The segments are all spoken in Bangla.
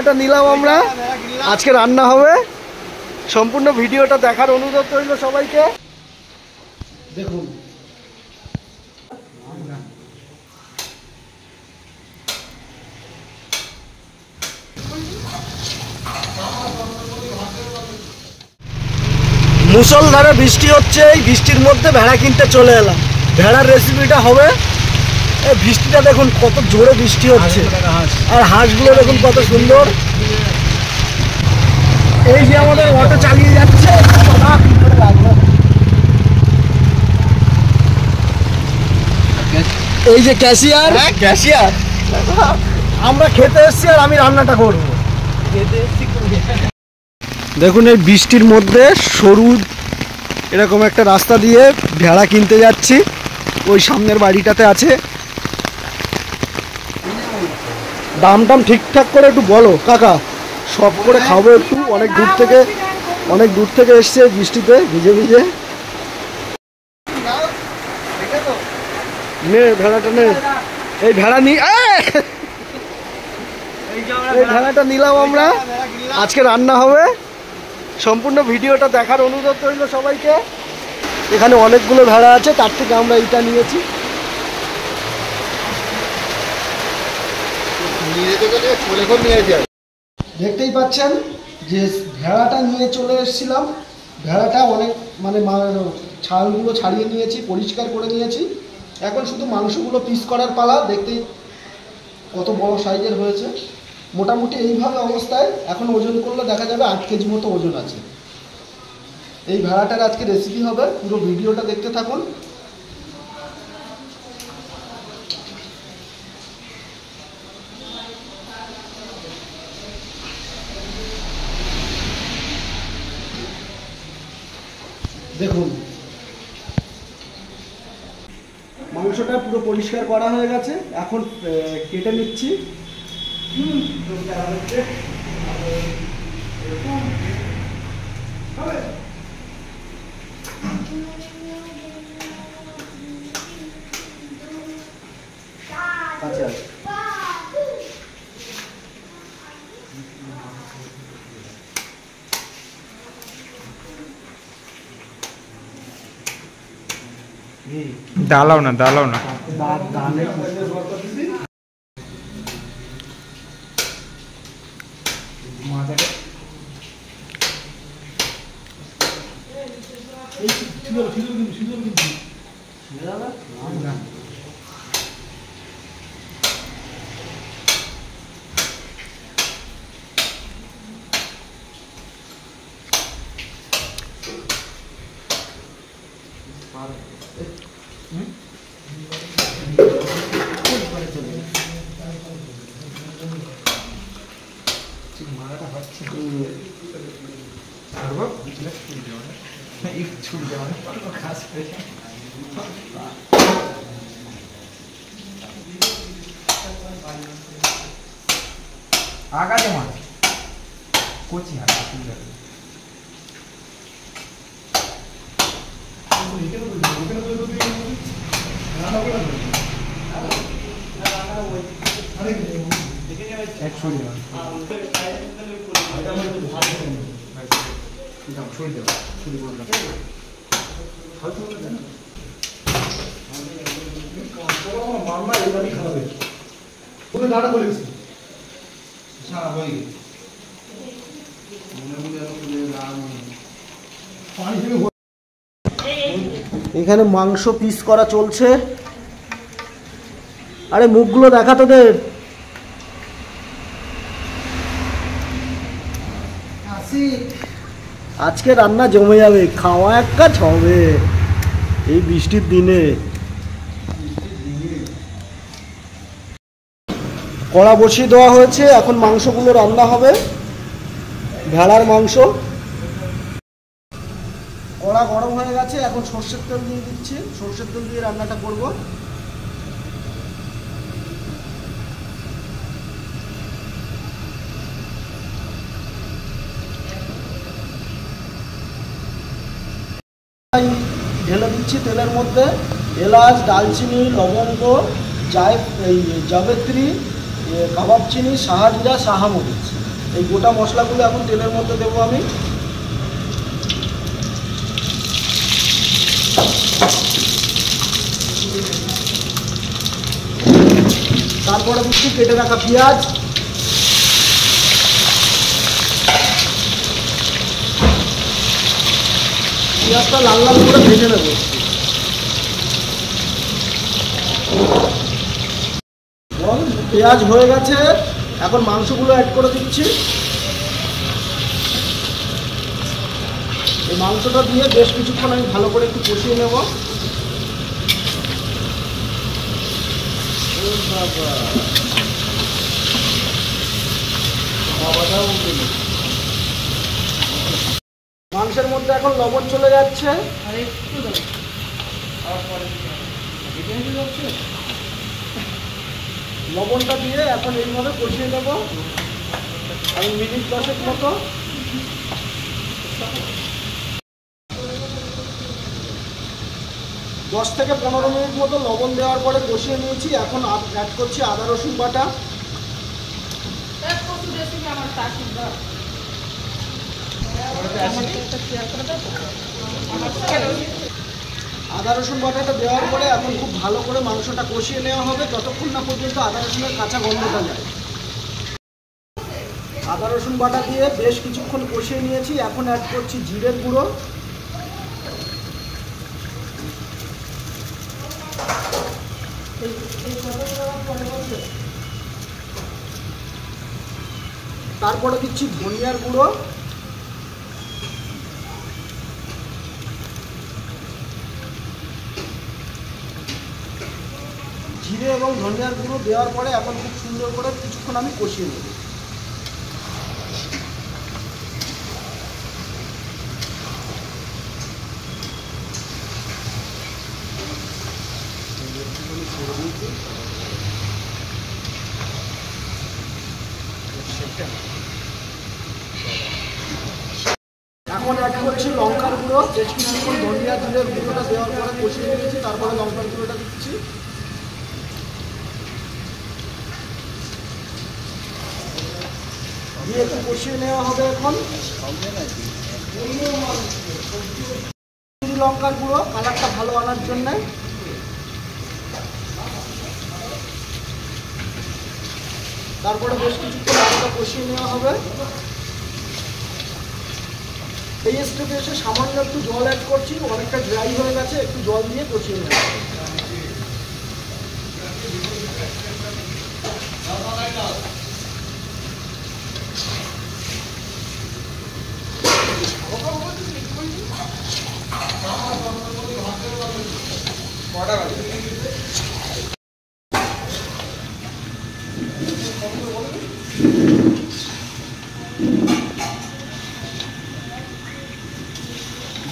ভিডিওটা নিলাম আমরা, আজকে রান্না হবে। সম্পূর্ণ ভিডিওটা দেখার অনুরোধ রইল সবাইকে। দেখুন মুষলধারে বৃষ্টি হচ্ছে, এই বৃষ্টির মধ্যে ভেড়া কিনতে চলে এলাম। ভেড়ার রেসিপিটা হবে। এই বৃষ্টিটা দেখুন কত জোরে বৃষ্টি হচ্ছে, আর হাঁসগুলো দেখুন কত সুন্দর। এই যে আমাদের অটো চালিয়ে যাচ্ছে, এই যে ক্যাশিয়ার, আমরা খেতে এসছি আর আমি রান্নাটা করবো। দেখুন এই বৃষ্টির মধ্যে সরু এরকম একটা রাস্তা দিয়ে ভেড়া কিনতে যাচ্ছি। ওই সামনের বাড়িটাতে আছে। দাম টাম ঠিকঠাক করে একটু বলো কাকা, সব করে খাবো একটু। অনেক দূর থেকে এসছে বৃষ্টিতে ভিজে ভিজে। নে ভেড়াটা নে, এই ভেড়া এই ভেড়াটা নিলাম আমরা, আজকে রান্না হবে। সম্পূর্ণ ভিডিওটা দেখার অনুরোধ রইল সবাইকে। এখানে অনেকগুলো ভেড়া আছে, তার থেকে আমরা এইটা নিয়েছি। দেখতেই পাচ্ছেন যে ভেড়াটা নিয়ে চলে এসেছিলাম। ভেড়াটা অনেক ছালগুলো ছাড়িয়ে নিয়েছি, পরিষ্কার করে নিয়েছি। এখন শুধু মাংসগুলো পিস করার পালা। দেখতেই কত বড় সাইজের হয়েছে। মোটামুটি এইভাবে অবস্থায় এখন ওজন করলে দেখা যাবে 8 কেজি মতো ওজন আছে। এই ভেড়াটার আজকে রেসিপি হবে, পুরো ভিডিওটা দেখতে থাকুন। দেখুন মাংসটা পুরো পরিষ্কার করা হয়ে গেছে, এখন কেটে নিচ্ছি। আচ্ছা ডালাও না আগাতে মাছ কচি হাত এখানে মাংস পিস করা চলছে। আরে মুখগুলো দেখা তোদের। আজকে রান্না জমে যাবে, খাওয়া এক কাজ হবে এই বৃষ্টির দিনে। কড়া বসিয়ে দেওয়া হয়েছে, এখন মাংসগুলো রান্না হবে। ভেড়ার মাংস। কড়া গরম হয়ে গেছে, এখন সর্ষের তেল দিয়ে দিচ্ছি। সর্ষের তেল দিয়ে রান্নাটা করব। ঢেলে দিচ্ছি তেলের মধ্যে এলাচ, দালচিনি, লবঙ্গ, জায়ফল, জাবেত্রী, কাবাব চিনি, শাহজিরা, শাহমরিচ এই গোটা মশলাগুলো এখন তেলের মধ্যে দেবো আমি। তারপরে দিচ্ছি কেটে রাখা পেঁয়াজ, পেঁয়াজটা লাল লাল করে ভেজে নেব। পেঁয়াজ হয়ে গেছে, এখন মাংসগুলো অ্যাড করে দিচ্ছি। এই মাংসটা দিয়ে বেশ কিছুক্ষণ আমি ভালো করে একটু কষিয়ে নেব। মাংসের মধ্যে এখন লবণ চলে যাচ্ছে, লবণটা দিয়ে এখন এইভাবে কষিয়ে নেব আমি মিনিট 10 মতো। দশ থেকে 15 মিনিট মতো লবণ দেওয়ার পরে কষিয়ে নিয়েছি। এখন অ্যাড করছি আদা রসুন বাটা। আদা রসুন বাটাটা দেওয়ার পরে এখন খুব ভালো করে মাংসটা কষিয়ে নেওয়া হবে যতক্ষণ না পর্যন্ত আদা রসুনের কাঁচা গন্ধটা যায়। আদা রসুন বাটা দিয়ে বেশ কিছুক্ষণ কষিয়ে নিয়েছি। এখন অ্যাড করছি জিরের গুঁড়ো, তারপরে দিচ্ছি ধনিয়ার গুঁড়ো, জিরে এবং ধনিয়ার গুঁড়ো দেওয়ার পরে এখন খুব সুন্দর করে কিছুক্ষণ আমি কষিয়ে নেব। এখন অ্যাড করছি লঙ্কার গুঁড়ো। বেশ কিছুক্ষণ ধনিয়া জিরের গুঁড়োটা দেওয়ার পরে কষিয়ে নিয়েছি, তারপরে লঙ্কার গুঁড়োটা দিচ্ছি। দিয়ে একটু কষিয়ে নেওয়া হবে। এখন লঙ্কার গুঁড়ো কালারটা ভালো আনার জন্যে। তারপরে বেশ কিছুক্ষণ আলুটা কষিয়ে নেওয়া হবে। এই স্টেপে এসে সামান্য একটু জল অ্যাড করছি, অনেকটা ড্রাই হয়ে গেছে, একটু জল দিয়ে কষিয়ে নেওয়া হবে।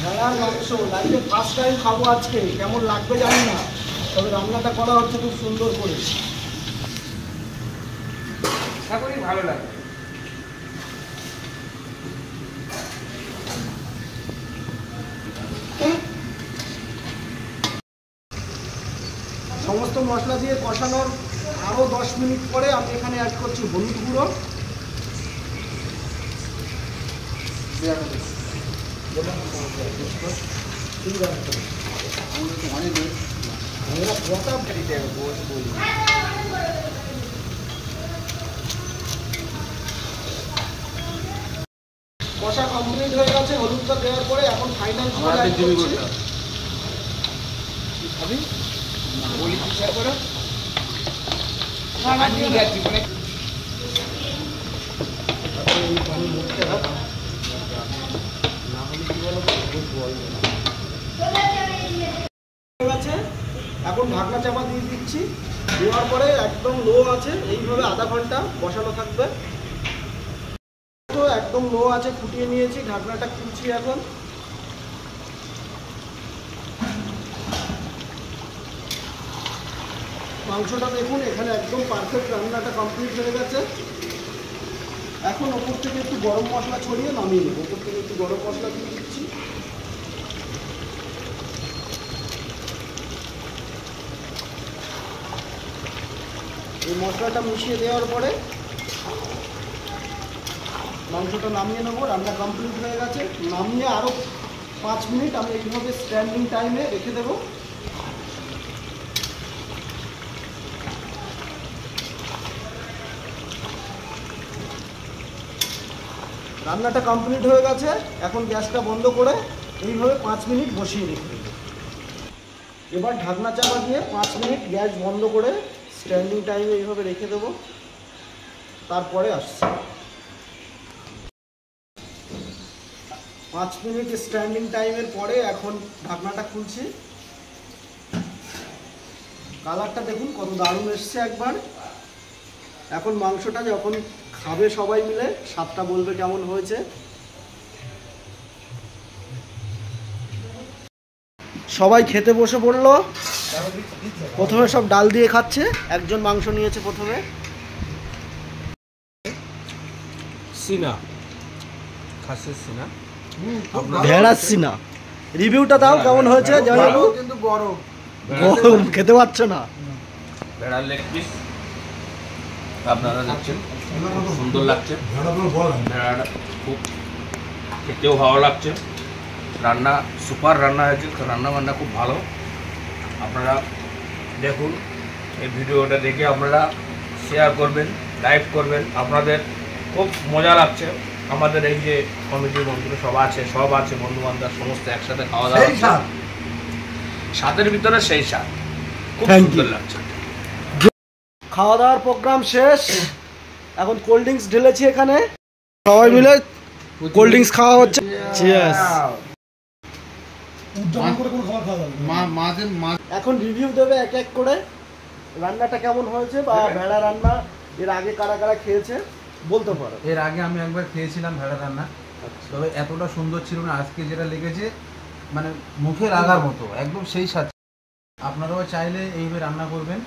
ভেড়ার মাংস লাইফে ফার্স্ট টাইম খাবো আজকে, কেমন লাগবে জানি না, তবে রান্নাটা করা হচ্ছে খুব সুন্দর করে। আশা করি ভালো লাগে। সমস্ত মশলা দিয়ে কষানোর আরও 10 মিনিট পরে আমি এখানে অ্যাড করছি হলুদ গুঁড়ো, কষা কমপ্লিট হয়ে গেছে হলুদটা দেওয়ার পরে। এখন ফাইনাল বলি কি শেয়ার করো আমি গেছি মানে এখন ঢাকনা চাপা দিয়ে দিচ্ছি। দেওয়ার পরে একদম লো আছে, এইভাবে আধা ঘন্টা বসানো থাকবে। তো একদম লো আছে, ফুটিয়ে নিয়েছি, ঢাকনাটা খুলছি এখন। মাংসটা দেখুন এখানে একদম পারফেক্ট, রান্নাটা কমপ্লিট হয়ে গেছে। এখন ওপর থেকে একটু গরম মশলা ছড়িয়ে নামিয়ে নেব। ওপর থেকে একটু গরম মশলা দিয়ে দিচ্ছি। এই মশলাটা মিশিয়ে দেওয়ার পরে মাংসটা নামিয়ে নেবো। রান্না কমপ্লিট হয়ে গেছে। নামিয়ে আরও 5 মিনিট আমি এইভাবে স্ট্যান্ডিং টাইমে রেখে দেবো। রান্নাটা কমপ্লিট হয়ে গেছে। এখন গ্যাসটা বন্ধ করে এইভাবে 5 মিনিট বসিয়ে রেখে দেবো। এবার ঢাকনা চাপা দিয়ে 5 মিনিট গ্যাস বন্ধ করে স্ট্যান্ডিং টাইমে এইভাবে রেখে দেবো। তারপরে আসছি। 5 মিনিট স্ট্যান্ডিং টাইমের পরে এখন ঢাকনাটা খুলছি। কালারটা দেখুন কত দারুণ এসছে একবার। এখন মাংসটা যখন খাবে সবাই মিলে স্বাদটা বলবে কেমন হয়েছে। সবাই খেতে বসে পড়লো। প্রথমে সব ডাল দিয়ে খাচ্ছে। একজন মাংস নিয়েছে প্রথমে। সিনা খাসির সিনা ভেড়ার সিনা। রিভিউটা দাও কেমন হয়েছে জয়বাবু? কিন্তু গরম গরম খেতে পারছো না। ভেড়ার লেগ পিস আপনারা দেখছেন খুব সুন্দর লাগছে। ভেড়াটা খুব খেতেও ভালো লাগছে। রান্না সুপার রান্না হয়েছে। রান্না বান্না খুব ভালো। আপনারা দেখুন এই ভিডিওটা দেখে আপনারা শেয়ার করবেন, লাইক করবেন। আপনাদের খুব মজা লাগছে। আমাদের এই যে কমিটির বন্ধুরা সব আছে বন্ধু বান্ধব সমস্ত একসাথে খাওয়া দাওয়া। স্বাদের ভিতরে সেই স্বাদ খুব Thank সুন্দর you. লাগছে। খাওয়া দাওয়ার প্রোগ্রাম শেষ। এখন কোল্ড ড্রিঙ্কস ঢেলেছি এখানে। সবাই মিলে কোল্ড ড্রিঙ্কস খাওয়া হচ্ছে। চিয়ার্স। এখন রিভিউ দেবে এক এক করে। রান্নাটা কেমন হয়েছে বা ভেড়া রান্না এর আগে কারা কারা খেয়েছে বলতে পারো। এর আগে আমি একবার খেয়েছিলাম ভেড়া রান্না, তবে এতটা সুন্দর ছিল না। আজকে যেটা লেগেছে মানে মুখে লাগার মতো, একদম সেই স্বাদ। আপনারাও চাইলে এইভাবে রান্না করবেন।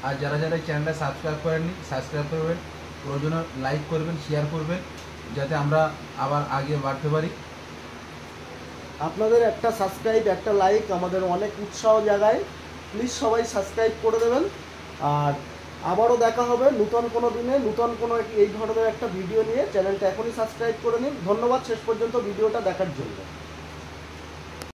আর যারা যারা এই চ্যানেলটা সাবস্ক্রাইব করেননি সাবস্ক্রাইব করবেন, প্রয়োজনে লাইক করবেন, শেয়ার করবেন, যাতে আমরা আবার আগে বাড়তে পারি। আপনাদের একটা সাবস্ক্রাইব একটা লাইক আমাদের অনেক উৎসাহ জাগায়। প্লিজ সবাই সাবস্ক্রাইব করে দেবেন। আর আবারও দেখা হবে নতুন কোনো দিনে নতুন কোনো এই ধরনের একটা ভিডিও নিয়ে। চ্যানেলটা এখনই সাবস্ক্রাইব করে নিন। ধন্যবাদ শেষ পর্যন্ত ভিডিওটা দেখার জন্য।